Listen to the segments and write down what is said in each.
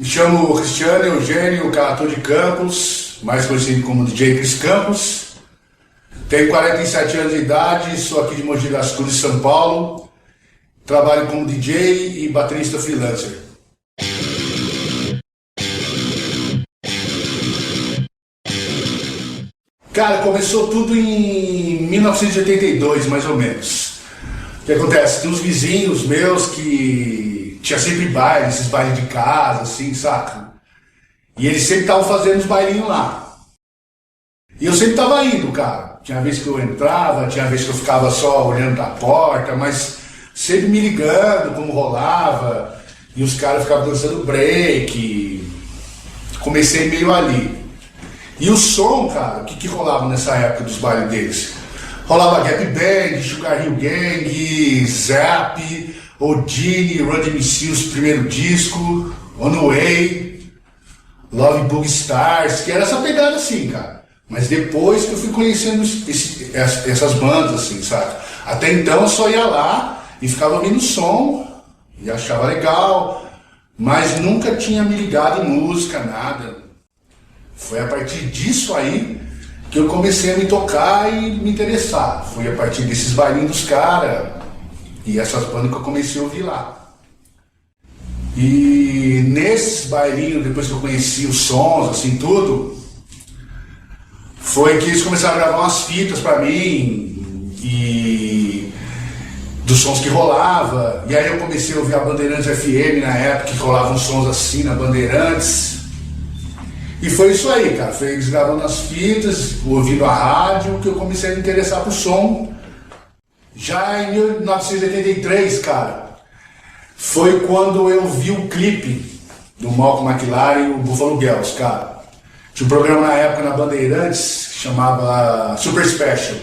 Me chamo Cristiano Eugênio Calator de Campos, mais conhecido como DJ Cris Campos. Tenho 47 anos de idade, sou aqui de Mogi das Cruzes, São Paulo. Trabalho como DJ e baterista freelancer. Cara, começou tudo em 1982, mais ou menos. O que acontece? Tem uns vizinhos meus que tinha sempre baile, esses bailes de casa, assim, saca? E eles sempre estavam fazendo os bailinhos lá. E eu sempre tava indo, cara. Tinha vez que eu entrava, tinha vez que eu ficava só olhando pra porta, mas sempre me ligando como rolava. E os caras ficavam dançando break. Comecei meio ali. E o som, cara, o que rolava nessa época dos bailes deles? Rolava Gap Band, Sugar Hill Gang, Zap, Odini, Run DMC, primeiro disco, On The Way, Love Bug Stars, que era essa pegada assim, cara. Mas depois que eu fui conhecendo essas bandas, assim, sabe? Até então eu só ia lá e ficava ouvindo o som e achava legal, mas nunca tinha me ligado em música, nada. Foi a partir disso aí que eu comecei a me tocar e me interessar. Foi a partir desses bailinhos dos caras e essas bandas que eu comecei a ouvir lá. E nesses bailinhos, depois que eu conheci os sons, assim, tudo, foi que eles começaram a gravar umas fitas pra mim e dos sons que rolava. E aí eu comecei a ouvir a Bandeirantes FM na época, que rolavam sons assim na Bandeirantes. E foi isso aí, cara, foi eles gravando as fitas, ouvindo a rádio, que eu comecei a me interessar por som. Já em 1983, cara, foi quando eu vi o clipe do Malcolm McLaren e o Buffalo Girls, cara. Tinha um programa na época na Bandeirantes que chamava Super Special.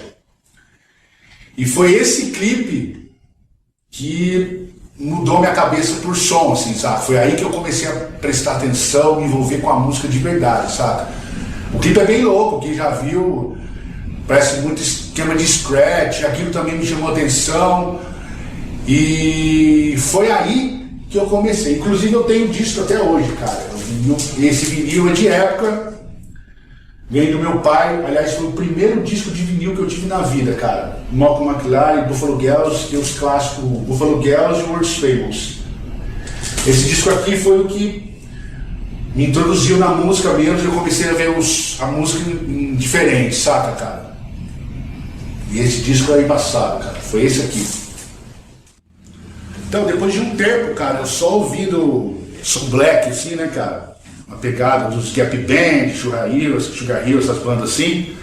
E foi esse clipe que mudou minha cabeça por som, assim, sabe? Foi aí que eu comecei a prestar atenção, me envolver com a música de verdade, sabe? O clipe é bem louco, quem já viu, parece muito esquema de scratch, aquilo também me chamou atenção. E foi aí que eu comecei. Inclusive eu tenho disco até hoje, cara. Esse vinil é de época, ganhei do meu pai. Aliás, foi o primeiro disco de vinil que eu tive na vida, cara. Malcolm McLaren, Buffalo Girls e os clássicos Buffalo Girls e World's Famous. Esse disco aqui foi o que me introduziu na música mesmo, e eu comecei a ver a música diferente, saca, cara? E esse disco é embaçado, cara. Foi esse aqui. Então, depois de um tempo, cara, eu só ouvindo som black, assim, né, cara? Uma pegada dos Gap Band, Sugar Hill, essas bandas assim.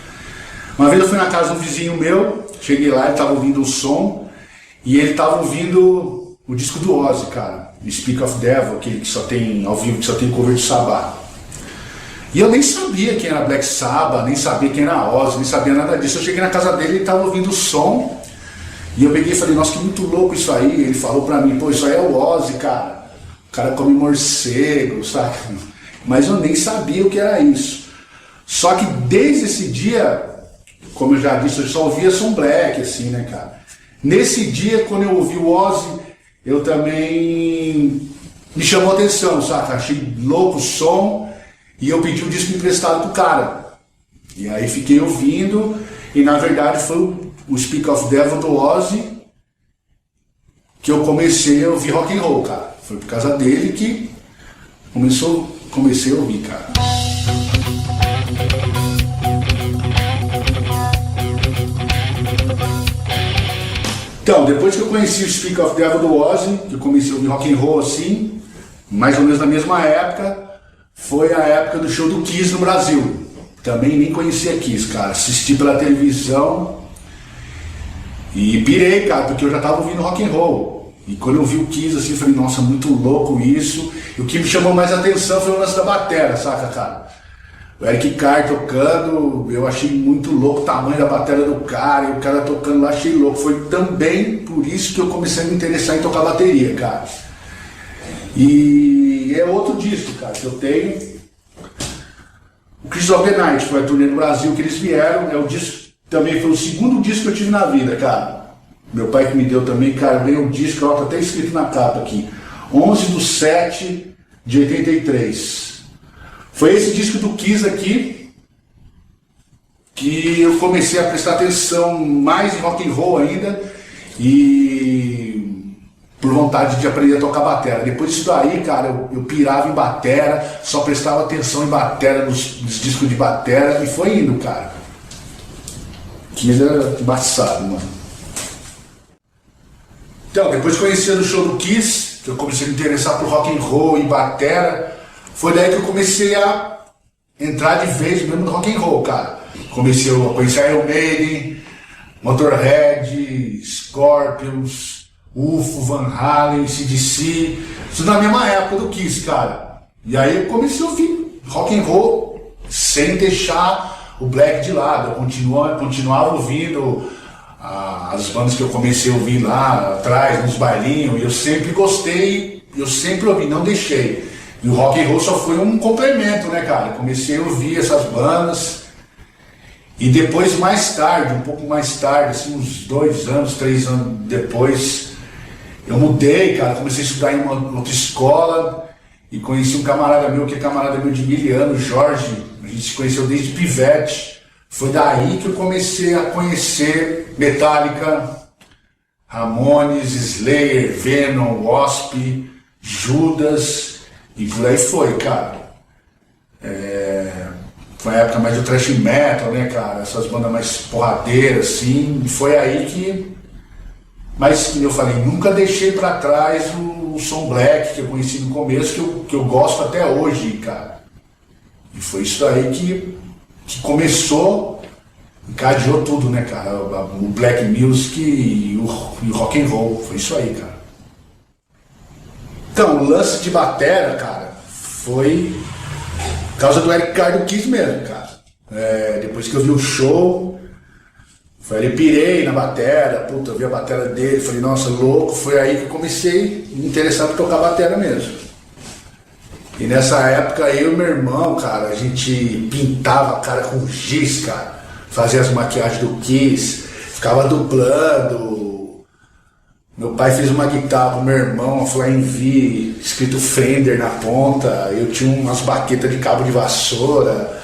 Uma vez eu fui na casa de um vizinho meu, cheguei lá, ele tava ouvindo o som, e ele tava ouvindo o disco do Ozzy, cara, Speak of Devil, aquele que só tem ao vivo, que só tem cover de Sabbath. E eu nem sabia quem era Black Sabbath, nem sabia quem era Ozzy, nem sabia nada disso. Eu cheguei na casa dele, ele tava ouvindo o som, e eu peguei e falei, nossa, que muito louco isso aí. Ele falou pra mim, pô, isso aí é o Ozzy, cara. O cara come morcego, sabe? Mas eu nem sabia o que era isso. Só que desde esse dia, como eu já disse, eu só ouvia som black, assim, né, cara? Nesse dia, quando eu ouvi o Ozzy, eu também me chamou a atenção, sabe? Achei louco o som e eu pedi um disco emprestado pro cara. E aí fiquei ouvindo e na verdade foi o Speak of Devil do Ozzy que eu comecei a ouvir rock and roll, cara. Foi por causa dele que comecei a ouvir, cara. Então, depois que eu conheci o Speak of Devil do Ozzy, que eu comecei a ouvir rock and roll assim, mais ou menos na mesma época, foi a época do show do Kiss no Brasil. Também nem conhecia Kiss, cara. Assisti pela televisão e pirei, cara, porque eu já tava ouvindo rock and roll. E quando eu vi o Kiss assim, eu falei, nossa, muito louco isso. E o que me chamou mais atenção foi o lance da batera, saca, cara? O Eric Carr tocando, eu achei muito louco o tamanho da bateria do cara, e o cara tocando lá, achei louco. Foi também por isso que eu comecei a me interessar em tocar bateria, cara. E é outro disco, cara, que eu tenho. O Kiss of the Night, foi a turnê no Brasil que eles vieram, é o disco, também foi o segundo disco que eu tive na vida, cara. Meu pai que me deu também, cara, veio um disco, ó, tá até escrito na capa aqui. 11/7 de 83. Foi esse disco do Kiss aqui que eu comecei a prestar atenção mais em rock and roll ainda e por vontade de aprender a tocar batera. Depois disso daí, cara, eu pirava em batera, só prestava atenção em batera, nos discos de batera e foi indo, cara. Kiss era embaçado, mano. Então, depois de conhecer o show do Kiss, que eu comecei a me interessar por rock and roll e batera, foi daí que eu comecei a entrar de vez mesmo no rock and roll, cara. Comecei a conhecer Iron Maiden, Motorhead, Scorpions, UFO, Van Halen, AC/DC, tudo na mesma época do Kiss, cara. E aí eu comecei a ouvir rock and roll sem deixar o black de lado. Eu continuava ouvindo as bandas que eu comecei a ouvir lá atrás, nos bailinhos, e eu sempre gostei, eu sempre ouvi, não deixei. E o rock and roll só foi um complemento, né, cara? Eu comecei a ouvir essas bandas. E depois, mais tarde, um pouco mais tarde, assim, uns 2 anos, 3 anos depois, eu mudei, cara, comecei a estudar em uma outra escola e conheci um camarada meu, que é camarada meu de 1000 anos, Jorge. A gente se conheceu desde pivete. Foi daí que eu comecei a conhecer Metallica, Ramones, Slayer, Venom, Wasp, Judas e por aí foi, cara. Foi a época mais do thrash metal, né, cara? Essas bandas mais porradeiras, assim. E foi aí que... Mas, como eu falei, nunca deixei pra trás o som black que eu conheci no começo, que eu gosto até hoje, cara. E foi isso aí que começou, encadeou tudo, né, cara? O black music e o rock and roll. Foi isso aí, cara. Então, o lance de batera, cara, foi... por causa do Eric Carr do Kiss mesmo, cara. Depois que eu vi o show, eu pirei na batera, puta, eu vi a batera dele, falei, nossa, louco, foi aí que eu comecei a me interessar por tocar batera mesmo. E nessa época eu e meu irmão, cara, a gente pintava a cara com giz, cara, fazia as maquiagens do Kiss, ficava dublando. Meu pai fez uma guitarra pro meu irmão, uma Flying V, escrito Fender na ponta, eu tinha umas baquetas de cabo de vassoura,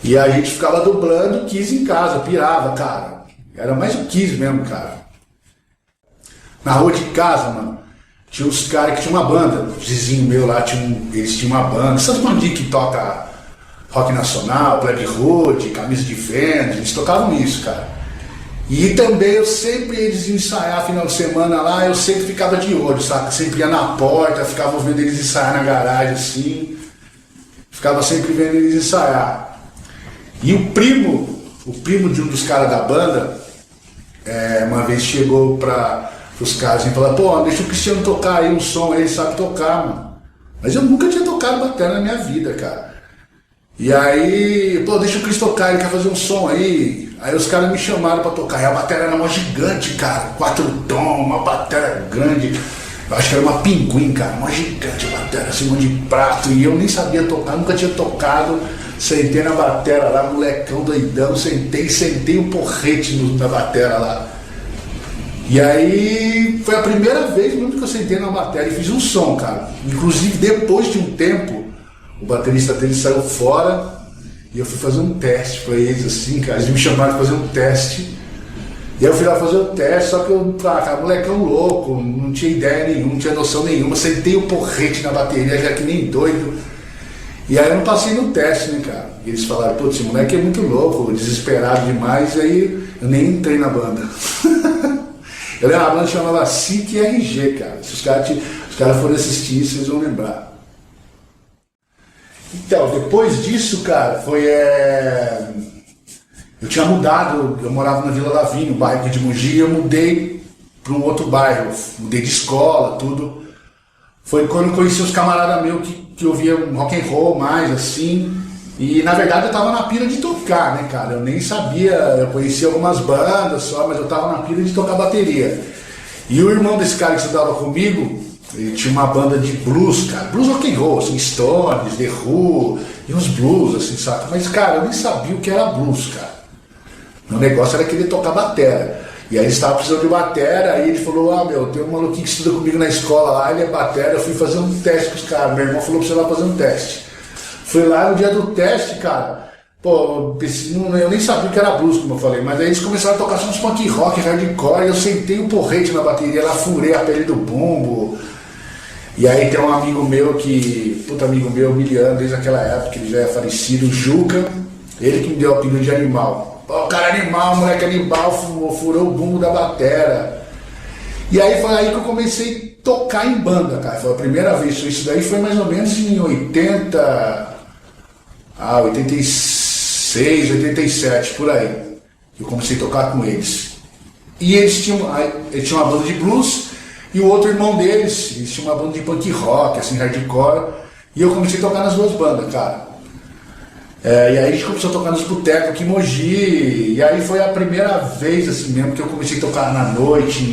e a gente ficava dublando Kiss em casa, pirava, cara. Era mais o Kiss mesmo, cara. Na rua de casa, mano, tinha uns caras que tinham uma banda, o vizinho meu lá, eles tinham uma banda, essas bandinhas que toca rock nacional, Plebe Hood, camisa de Vênus, eles tocavam isso, cara. E também eles iam ensaiar final de semana lá, eu sempre ficava de olho, saca? Sempre ia na porta, ficava vendo eles ensaiar na garagem assim, ficava sempre vendo eles ensaiar. E o primo de um dos caras da banda, uma vez chegou para os caras e falou, pô, deixa o Cristiano tocar aí um som, ele sabe tocar, mano. Mas eu nunca tinha tocado batera na minha vida, cara. E aí, pô, deixa o Cris tocar, ele quer fazer um som aí. Aí os caras me chamaram pra tocar, e a bateria era uma gigante, cara, 4 tons, uma bateria grande, eu acho que era uma Pinguim, cara, uma gigante bateria, assim, um de prato, e eu nem sabia tocar, nunca tinha tocado, sentei na bateria lá, molecão doidão, sentei o porrete na bateria lá. E aí foi a primeira vez mesmo que eu sentei na bateria e fiz um som, cara, inclusive depois de um tempo, o baterista dele saiu fora, e eu fui fazer um teste pra eles, assim, cara. Eles me chamaram pra fazer um teste. E aí eu fui lá fazer um teste, só que eu, cara, molecão louco, não tinha ideia nenhuma, não tinha noção nenhuma. Sentei o porrete na bateria, já que nem doido. E aí eu não passei no teste, né, cara? E eles falaram, pô, esse moleque é muito louco, desesperado demais. E aí eu nem entrei na banda. Eu lembro, a banda chamava SIC RG, cara. Se os caras forem assistir isso, eles vão lembrar. Então, depois disso, cara, eu tinha mudado, eu morava na Vila Lavim, no bairro de Mogi, e eu mudei para um outro bairro, mudei de escola, tudo. Foi quando eu conheci os camaradas meus que ouviam rock and roll mais, assim, e na verdade eu tava na pira de tocar, né, cara, eu nem sabia, eu conhecia algumas bandas só, mas eu tava na pira de tocar bateria. E o irmão desse cara que estudava comigo, ele tinha uma banda de blues, cara, blues rock and roll, assim, Stones, The Who, e uns blues, assim, sabe? Mas, cara, eu nem sabia o que era blues, cara. Meu negócio era querer tocar batera. E aí eles estavam precisando de batera, aí ele falou, tem um maluquinho que estuda comigo na escola lá, ele é batera, eu fui fazer um teste com os caras, meu irmão falou pra você lá fazer um teste. Fui lá no dia do teste, cara, pô, eu nem sabia que era blues, como eu falei, mas aí eles começaram a tocar só uns punk rock, hardcore, e eu sentei um porrete na bateria, lá furei a pele do bumbo. E aí tem um amigo meu puta amigo meu, Miliano, desde aquela época, ele já é falecido, o Juca, ele que me deu o apelido de animal. Pô, cara animal, moleque animal, furou o bumbo da batera. E aí foi aí que eu comecei a tocar em banda, cara, foi a primeira vez, isso daí foi mais ou menos em 86, 87, por aí. Eu comecei a tocar com eles. E eles tinham uma banda de blues, e o outro irmão deles, eles tinham uma banda de punk rock, assim, hardcore, e eu comecei a tocar nas duas bandas, cara. E aí a gente começou a tocar nos botecos aqui em Mogi, e aí foi a primeira vez, assim mesmo, que eu comecei a tocar na noite,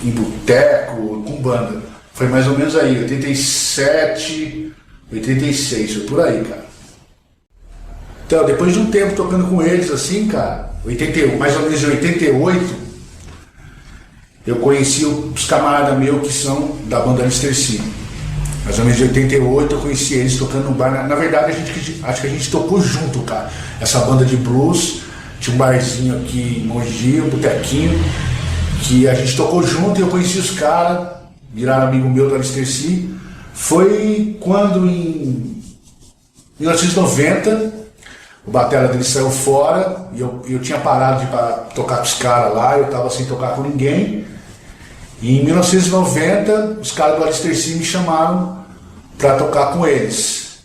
em boteco, com banda. Foi mais ou menos aí, 87, 86, foi por aí, cara. Então, depois de um tempo tocando com eles, assim, cara, mais ou menos em 88, eu conheci os camaradas meus que são da banda Alisterci. Mais ou menos em 88 eu conheci eles tocando no bar. Na verdade, acho que a gente tocou junto, cara. Essa banda de blues, tinha um barzinho aqui em Mogi, um botequinho, que a gente tocou junto e eu conheci os caras, viraram amigo meu do Alisterci. Foi quando em 1990 o batera dele saiu fora e eu tinha parado de tocar com os caras lá, eu tava sem tocar com ninguém. E em 1990 os caras do Alisterci me chamaram para tocar com eles.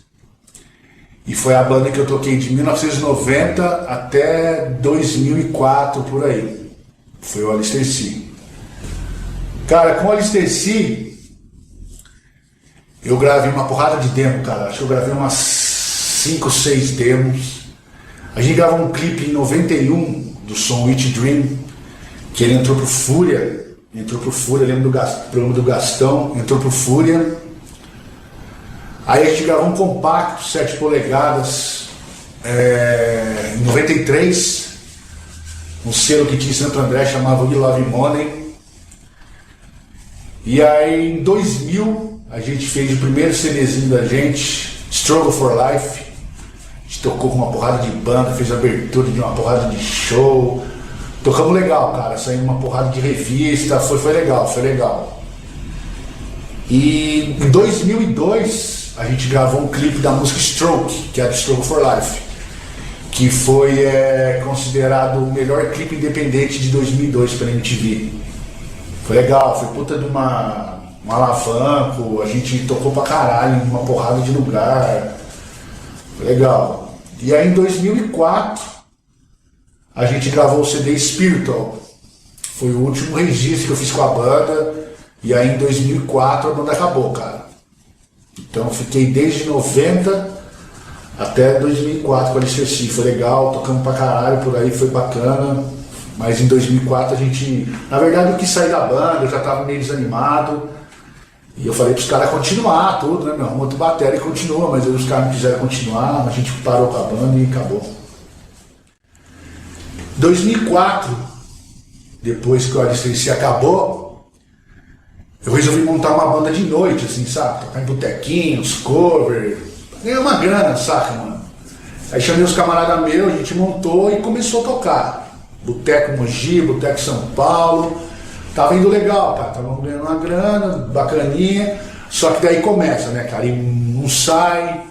E foi a banda que eu toquei de 1990 até 2004, por aí. Foi o Alisterci. Cara, com o Alisterci eu gravei uma porrada de demo, cara. Acho que eu gravei umas 5, 6 demos. A gente gravou um clipe em 91 do som Witch Dream, que ele entrou pro Fúria, lembro do programa do Gastão, entrou pro Fúria. Aí a gente gravou um compacto, 7 polegadas, em 93, um selo que tinha em Santo André, chamava We Love Money. E aí em 2000 a gente fez o primeiro CDzinho da gente, Struggle for Life. A gente tocou com uma porrada de banda, fez a abertura de uma porrada de show. Tocamos legal, cara, saiu uma porrada de revista, foi legal. E em 2002 a gente gravou um clipe da música Stroke, que é do Struggle for Life, que foi considerado o melhor clipe independente de 2002 pela MTV. Foi legal, foi puta de um alavanco, a gente tocou pra caralho em uma porrada de lugar, foi legal. E aí em 2004 a gente gravou o CD Spiritual, foi o último registro que eu fiz com a banda, e aí em 2004 a banda acabou, cara. Então eu fiquei desde 90 até 2004 com a Alisterci, foi legal, tocamos pra caralho por aí, foi bacana, mas em 2004 a gente, na verdade eu quis sair da banda, eu já tava meio desanimado, e eu falei pros caras continuar tudo, né, meu, arruma outro bateria e continua, mas aí os caras não quiseram continuar, a gente parou com a banda e acabou. 2004, depois que o Alisterci acabou, eu resolvi montar uma banda de noite, assim, sabe? Tocar em botequinhos, cover, ganhei uma grana, saca, mano? Aí chamei os camaradas meus, a gente montou e começou a tocar. Boteco Mogi, Boteco São Paulo, tava indo legal, cara, tava ganhando uma grana, bacaninha, só que daí começa, né, cara, e não sai.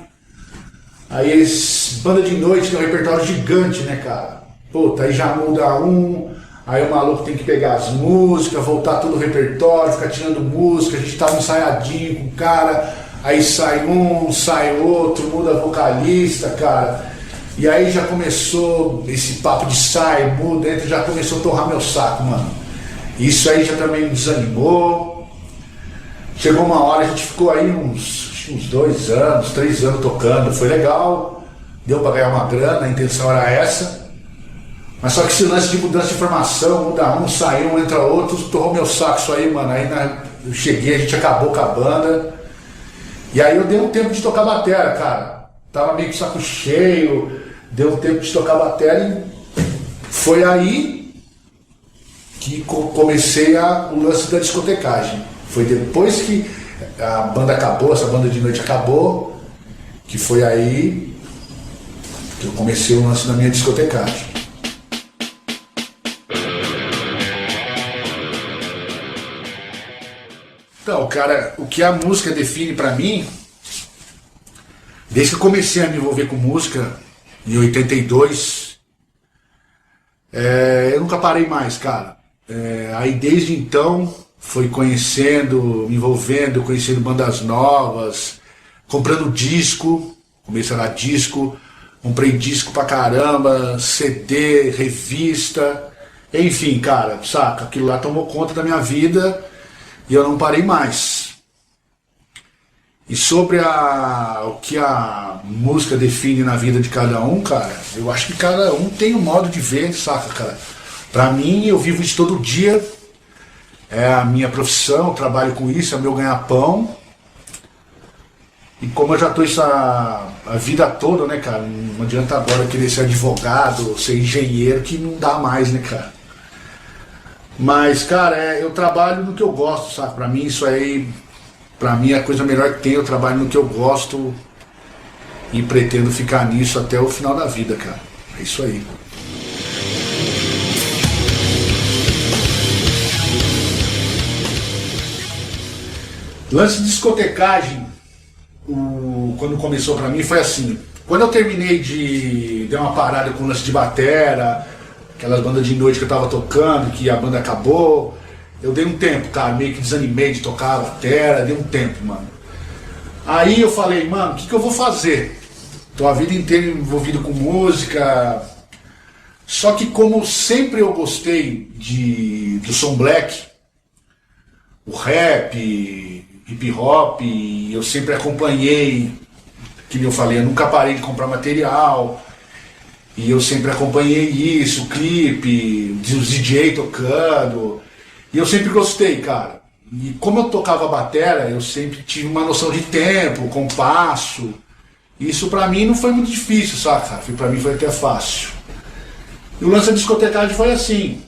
Aí eles, banda de noite tem um repertório gigante, né, cara? Puta, aí já muda aí o maluco tem que pegar as músicas, voltar todo o repertório, ficar tirando música, a gente tava ensaiadinho com o cara, aí sai um, sai outro, muda vocalista, cara. E aí já começou esse papo de sai, muda, já começou a torrar meu saco, mano. Isso aí já também me desanimou. Chegou uma hora, a gente ficou aí uns 2 anos, 3 anos tocando, foi legal, deu pra ganhar uma grana, a intenção era essa. Mas só que esse lance de mudança de formação, muda um, sai um, entra outro, torrou meu saco isso aí, mano. Aí eu cheguei, a gente acabou com a banda. E aí eu dei um tempo de tocar bateria, cara. Tava meio com o saco cheio, deu um tempo de tocar bateria e foi aí que comecei o lance da discotecagem. Foi depois que a banda acabou, essa banda de noite acabou, que foi aí que eu comecei o lance da minha discotecagem. Então, cara, o que a música define pra mim, desde que eu comecei a me envolver com música, em 82, eu nunca parei mais, cara. Aí desde então, foi conhecendo, me envolvendo, conhecendo bandas novas, comprando disco, comecei a dar disco, comprei disco pra caramba, CD, revista, enfim, cara, saca? Aquilo lá tomou conta da minha vida e eu não parei mais. E sobre o que a música define na vida de cada um, cara, eu acho que cada um tem um modo de ver, saca, cara? Pra mim, eu vivo isso todo dia, é a minha profissão, eu trabalho com isso, é o meu ganha-pão. E como eu já tô isso a vida toda, né, cara, não adianta agora querer ser advogado, ser engenheiro, que não dá mais, né, cara? Mas, cara, eu trabalho no que eu gosto, sabe? Pra mim isso aí, pra mim é a coisa melhor que tem, eu trabalho no que eu gosto e pretendo ficar nisso até o final da vida, cara. É isso aí. Lance de discotecagem, quando começou pra mim foi assim. Quando eu terminei dei uma parada com o lance de batera, aquelas bandas de noite que eu tava tocando, que a banda acabou, eu dei um tempo, cara, meio que desanimei de tocar a batera, dei um tempo, mano. Aí eu falei, mano, o que eu vou fazer? Tô a vida inteira envolvido com música, só que como sempre eu gostei do som black, o rap, hip hop, eu sempre acompanhei, que eu falei, eu nunca parei de comprar material, e eu sempre acompanhei isso, clipe, os DJ tocando, e eu sempre gostei, cara. E como eu tocava batera, eu sempre tive uma noção de tempo, compasso, isso pra mim não foi muito difícil, saca? Pra mim foi até fácil. E o lance da discotecagem foi assim.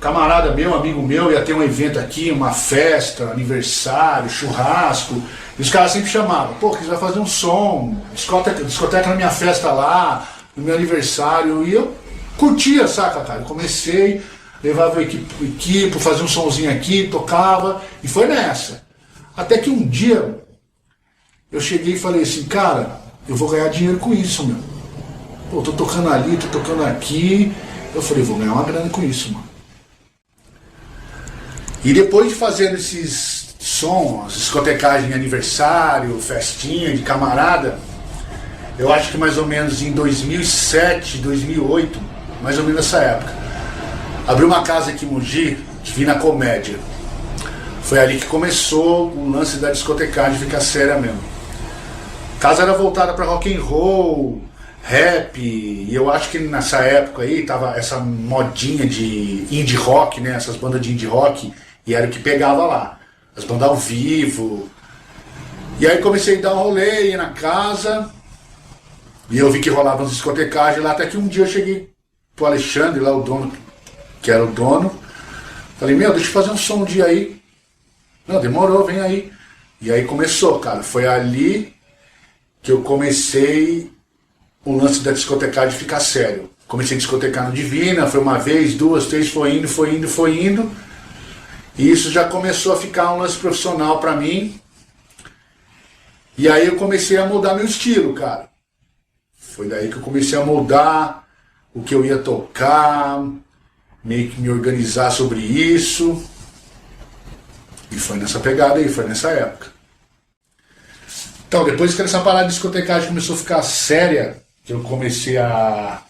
Camarada meu, amigo meu, ia ter um evento aqui, uma festa, aniversário, churrasco, e os caras sempre chamavam, pô, que vai fazer um som, discoteca na minha festa lá, no meu aniversário, e eu curtia, saca, cara? Eu comecei, levava equipe, fazia um somzinho aqui, tocava, e foi nessa. Até que um dia, eu cheguei e falei assim, cara, eu vou ganhar dinheiro com isso, meu. Pô, tô tocando ali, tô tocando aqui, eu falei, vou ganhar uma grana com isso, mano. E depois de fazendo esses sons, discotecagem de aniversário, festinha de camarada, eu acho que mais ou menos em 2007, 2008, mais ou menos nessa época, abri uma casa aqui em Mogi, Divina Comédia. Foi ali que começou o lance da discotecagem ficar séria mesmo. A casa era voltada para rock and roll, rap, e eu acho que nessa época aí tava essa modinha de indie rock, né? Essas bandas de indie rock, e era o que pegava lá, as bandas ao vivo. E aí comecei a dar um rolê, ia na casa, e eu vi que rolava umas discotecagens lá, até que um dia eu cheguei pro Alexandre, lá o dono, que era o dono, falei, meu, deixa eu fazer um som um dia aí. Não, demorou, vem aí. E aí começou, cara, foi ali que eu comecei o lance da discotecagem ficar sério. Comecei a discotecar no Divina, foi uma vez, duas, três, foi indo. E isso já começou a ficar um lance profissional pra mim. E aí eu comecei a mudar meu estilo, cara. Foi daí que eu comecei a mudar o que eu ia tocar, meio que me organizar sobre isso. E foi nessa pegada aí, foi nessa época. Então, depois que essa parada de discotecagem começou a ficar séria, que eu comecei a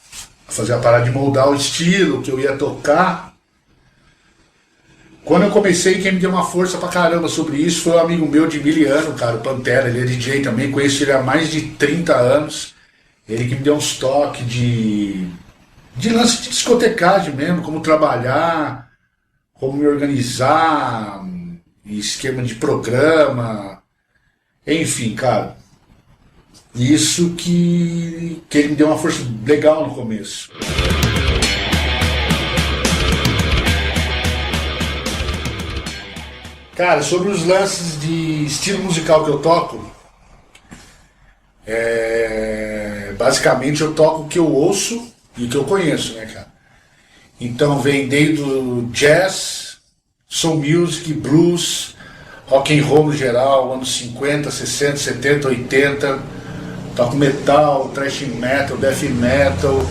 fazer a parada de moldar o estilo que eu ia tocar. Quando eu comecei, quem me deu uma força pra caramba sobre isso foi um amigo meu de Miliano, cara, o Pantera, ele é DJ também, conheço ele há mais de 30 anos. Ele que me deu uns toques de lance de discotecagem mesmo, como trabalhar, como me organizar, esquema de programa, enfim, cara. Isso que ele me deu uma força legal no começo. Cara, sobre os lances de estilo musical que eu toco, basicamente eu toco o que eu ouço e o que eu conheço, né, cara? Então vem desde o jazz, soul music, blues, rock and roll no geral, anos 50, 60, 70, 80, toco metal, thrash metal, death metal,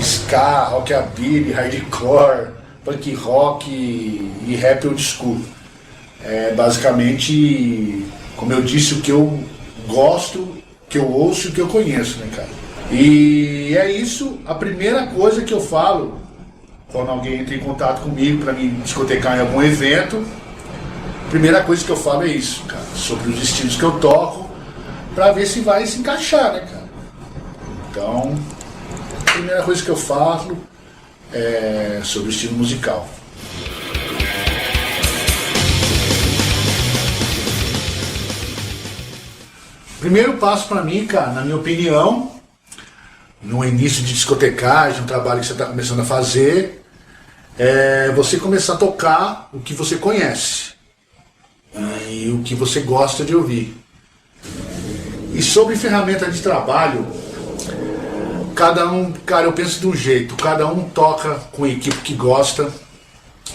ska, rockabilly, hardcore, punk rock e rap old school. Basicamente, como eu disse, o que eu gosto, que eu ouço e que eu conheço, né, cara? E é isso, a primeira coisa que eu falo quando alguém entra em contato comigo para me discotecar em algum evento, a primeira coisa que eu falo é isso, cara, sobre os estilos que eu toco, para ver se vai se encaixar, né, cara? Então, a primeira coisa que eu falo é sobre o estilo musical. Primeiro passo para mim, cara, na minha opinião, no início de discotecagem, um trabalho que você está começando a fazer, é você começar a tocar o que você conhece e o que você gosta de ouvir. E sobre ferramenta de trabalho, cada um, cara, eu penso de um jeito, cada um toca com a equipe que gosta.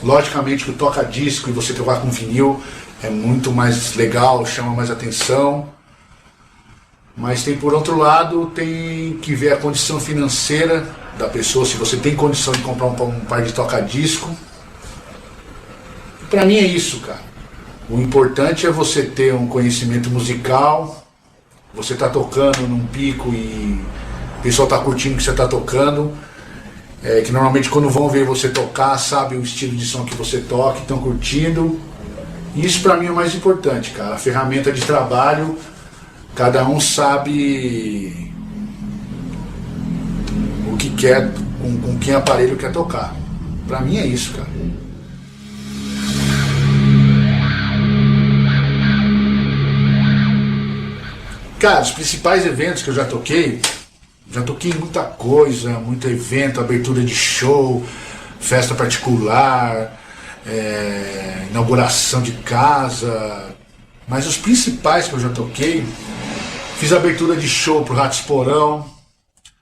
Logicamente que o toca-disco e você tocar com vinil é muito mais legal, chama mais atenção. Mas tem, por outro lado, tem que ver a condição financeira da pessoa, se você tem condição de comprar um par de toca-disco. Pra mim é isso, cara. O importante é você ter um conhecimento musical, você tá tocando num pico e o pessoal tá curtindo o que você tá tocando, que normalmente quando vão ver você tocar, sabe o estilo de som que você toca, estão curtindo. Isso pra mim é o mais importante, cara. A ferramenta de trabalho, cada um sabe o que quer, com que aparelho quer tocar. Pra mim é isso, cara. Cara, os principais eventos que eu já toquei muita coisa, muito evento, abertura de show, festa particular, inauguração de casa. Mas os principais que eu já toquei, fiz abertura de show pro Ratos Porão,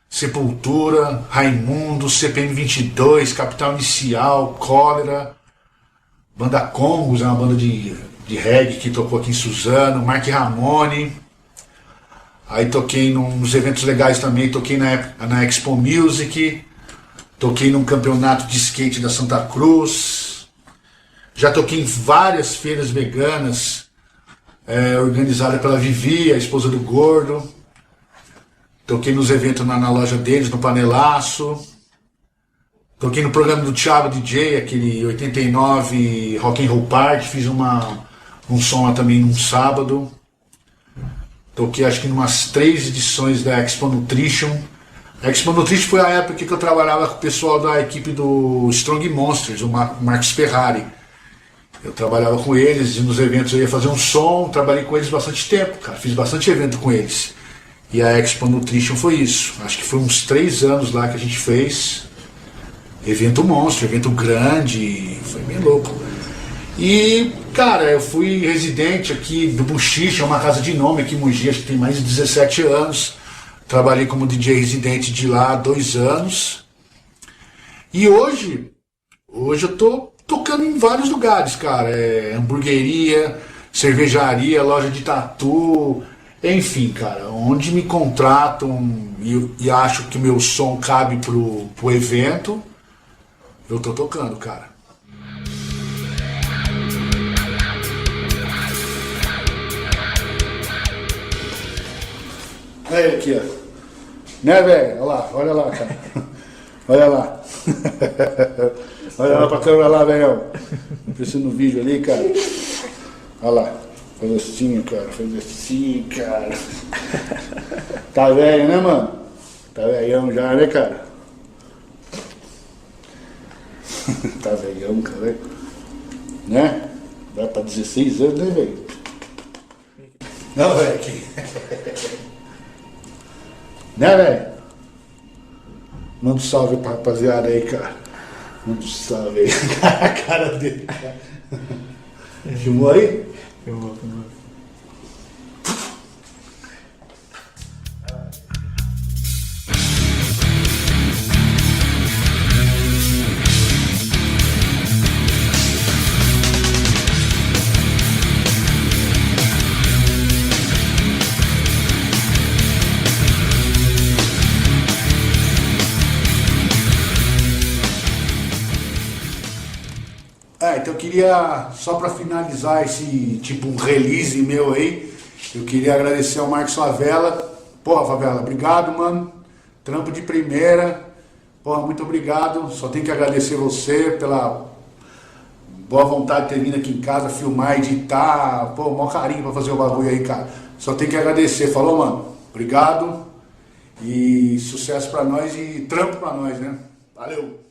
Sepultura, Raimundo, CPM 22, Capital Inicial, Cólera, Banda Congos, é uma banda de reggae que tocou aqui em Suzano, Mark Ramone. Aí toquei nos eventos legais também, toquei na Expo Music, toquei num campeonato de skate da Santa Cruz, já toquei em várias feiras veganas, organizada pela Vivi, a esposa do Gordo. Toquei nos eventos na loja deles, no Panelaço. Toquei no programa do Thiago DJ, aquele 89 Rock and Roll Party, fiz um som lá também num sábado. Toquei acho que em umas 3 edições da Expo Nutrition. A Expo Nutrition foi a época que eu trabalhava com o pessoal da equipe do Strong Monsters, o Marcos Ferrari. Eu trabalhava com eles e nos eventos eu ia fazer um som, trabalhei com eles bastante tempo, cara, fiz bastante evento com eles. E a Expo Nutrition foi isso, acho que foi uns 3 anos lá que a gente fez. Evento monstro, evento grande, foi bem louco. E, cara, eu fui residente aqui do Buchicha, uma casa de nome aqui em Mogi, acho que tem mais de 17 anos. Trabalhei como DJ residente de lá há 2 anos. E hoje eu tô tocando em vários lugares, cara. Hamburgueria, cervejaria, loja de tatu, enfim, cara. Onde me contratam e acho que o meu som cabe pro evento, eu tô tocando, cara. Aí, aqui, ó. Né, velho? Olha lá, cara. Olha lá. Olha lá pra câmera lá, velho. Aparecendo no vídeo ali, cara. Olha lá. Faz assim, cara. Faz assim, cara. Tá velho, né, mano? Tá velhão já, né, cara? Tá velhão, cara. Né? Vai pra 16 anos, né, velho? Não, velho, aqui. Né, velho? Manda um salve pra rapaziada aí, cara. Manda um salve aí. A cara dele, cara. Filmou aí? Filmou. Então eu queria, só para finalizar esse tipo um release meu aí, eu queria agradecer ao Marcos Favela. Porra, Favela, obrigado, mano. Trampo de primeira. Porra, muito obrigado. Só tenho que agradecer você pela boa vontade de ter vindo aqui em casa, filmar, editar. Pô, maior carinho pra fazer o bagulho aí, cara. Só tenho que agradecer. Falou, mano? Obrigado. E sucesso pra nós e trampo pra nós, né? Valeu!